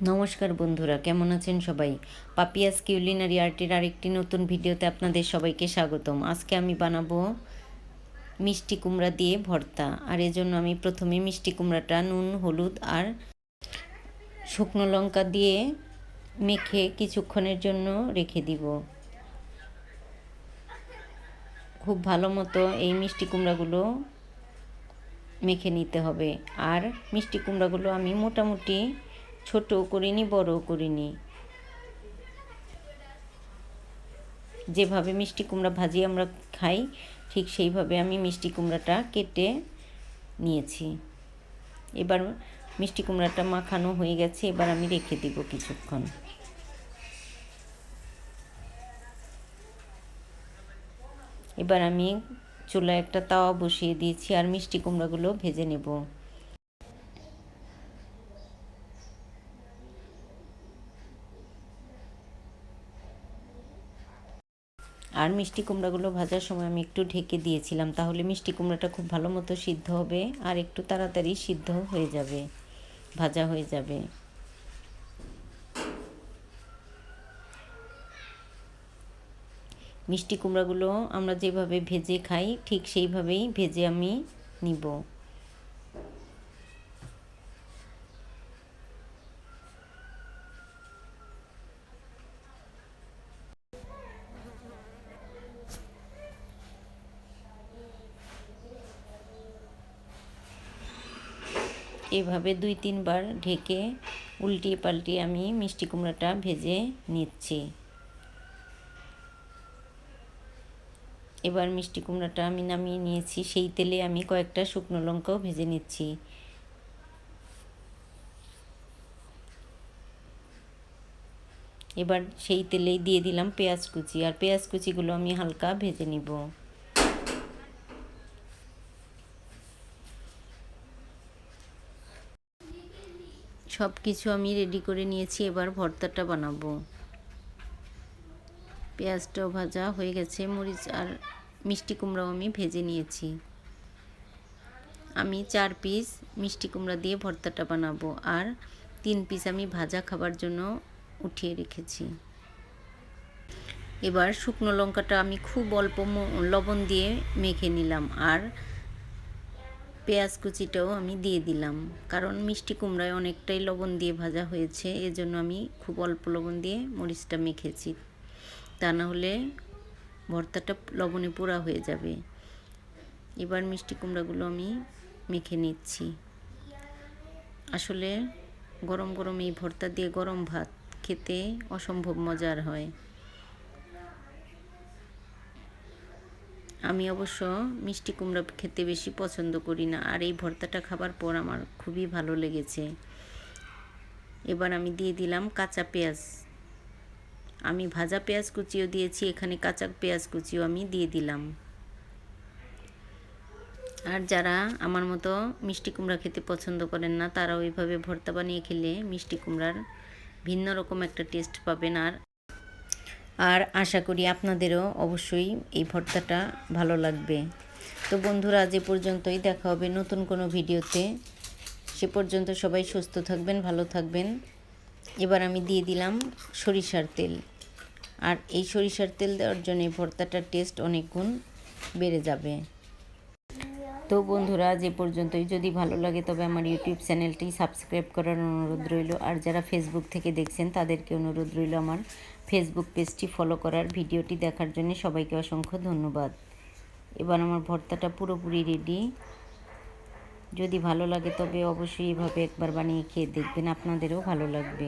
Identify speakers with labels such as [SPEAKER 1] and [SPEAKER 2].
[SPEAKER 1] নমস্কার বন্ধুরা, কেমন আছেন সবাই? পাপিয়াস কিউলিনারি আর্টের আরেকটি নতুন ভিডিওতে আপনাদের সবাইকে স্বাগতম। আজকে আমি বানাবো মিষ্টি কুমড়া দিয়ে ভর্তা। আর এজন্য আমি প্রথমে মিষ্টি কুমড়াটা নুন, হলুদ আর শুকনো লঙ্কা দিয়ে মেখে কিছুক্ষণের জন্য রেখে দিব। খুব ভালো মতো এই মিষ্টি কুমড়াগুলো মেখে নিতে হবে। আর মিষ্টি কুমড়াগুলো আমি মোটামুটি ছোটও করিনি, বড়ও করিনি। যেভাবে মিষ্টি কুমড়া ভাজি আমরা খাই ঠিক সেইভাবে আমি মিষ্টি কুমড়াটা কেটে নিয়েছি। এবার মিষ্টি কুমড়াটা মাখানো হয়ে গেছে, এবার আমি রেখে দিব কিছুক্ষণ। এবার আমি চুলায় একটা তাওয়া বসিয়ে দিয়েছি আর মিষ্টি কুমড়াগুলো ভেজে নেব। আর মিষ্টি কুমড়াগুলো ভাজার সময় আমি একটু ঢেকে দিয়েছিলাম, তাহলে মিষ্টি কুমড়াটা খুব ভালো মতো সিদ্ধ হবে আর একটু তাড়াতাড়ি সিদ্ধ হয়ে যাবে, ভাজা হয়ে যাবে। মিষ্টি কুমড়াগুলো আমরা যেভাবে ভেজে খাই ঠিক সেইভাবেই ভেজে আমি নিব। এভাবে 2-3 বার ঢেকে উল্টিয়ে পাল্টিয়ে আমি মিষ্টি কুমড়াটা ভেজে নিচ্ছি। এবার মিষ্টি কুমড়াটা আমি নামিয়ে নিয়েছি। সেই তেলে আমি কয়েকটা শুকনো লঙ্কাও ভেজে নিচ্ছি। এবার সেই তেলেই দিয়ে দিলাম পেঁয়াজ কুচি, আর পেঁয়াজ কুচিগুলো আমি হালকা ভেজে নিব। সব কিছু আমি রেডি করে নিয়েছি, এবার ভর্তাটা বানাবো। পেঁয়াজটাও ভাজা হয়ে গেছে, মরিচ আর মিষ্টি কুমড়াও আমি ভেজে নিয়েছি। আমি 4 পিস মিষ্টি কুমড়া দিয়ে ভর্তাটা বানাবো, আর 3 পিস আমি ভাজা খাবার জন্য উঠিয়ে রেখেছি। এবার শুকনো লঙ্কাটা আমি খুব অল্প লবণ দিয়ে মেখে নিলাম, আর পেঁয়াজ কুচিটাও আমি দিয়ে দিলাম, কারণ মিষ্টি কুমড়ায় অনেকটাই লবণ দিয়ে ভাজা হয়েছে, এজন্য আমি খুব অল্প লবণ দিয়ে মরিচটা মেখেছি, তা না হলে ভর্তাটা লবণে পোড়া হয়ে যাবে। এবার মিষ্টি কুমড়াগুলো আমি মেখে নিচ্ছি। আসলে গরম গরম এই ভর্তা দিয়ে গরম ভাত খেতে অসম্ভব মজার হয়। আমি অবশ্য মিষ্টি কুমড়া খেতে বেশি পছন্দ করি না, আর এই ভর্তাটা খাবার পর আমার খুবই ভালো লেগেছে। এবার আমি দিয়ে দিলাম কাঁচা পেঁয়াজ। আমি ভাজা পেঁয়াজ কুচিও দিয়েছি, এখানে কাঁচা পেঁয়াজ কুচিও আমি দিয়ে দিলাম। আর যারা আমার মতো মিষ্টি কুমড়া খেতে পছন্দ করেন না, তারাও এইভাবে ভর্তা বানিয়ে খেলে মিষ্টি কুমড়ার ভিন্ন রকম একটা টেস্ট পাবেন। আর আশা করি আপনাদেরও অবশ্যই এই ভর্তাটা ভালো লাগবে। তো বন্ধুরা, আজ এ পর্যন্তই, দেখা হবে নতুন কোনো ভিডিওতে। সে পর্যন্ত সবাই সুস্থ থাকবেন, ভালো থাকবেন। এবার আমি দিয়ে দিলাম সরিষার তেল, আর এই সরিষার তেল দেওয়ার জন্য ভর্তাটার টেস্ট অনেক গুণ বেড়ে যাবে। তো বন্ধুরা, যে পর্যন্তই, যদি ভালো লাগে তবে আমার ইউটিউব চ্যানেলটি সাবস্ক্রাইব করার অনুরোধ রইল। আর যারা ফেসবুক থেকে দেখছেন তাদেরকে অনুরোধ রইল আমার ফেসবুক পেজটি ফলো করার, ভিডিওটি দেখার জন্য সবাইকে অসংখ্য ধন্যবাদ। এবার আমার ভর্তাটা পুরোপুরি রেডি। যদি ভালো লাগে তবে অবশ্যই এভাবে একবার বানিয়ে খেয়ে দেখবেন, আপনাদেরও ভালো লাগবে।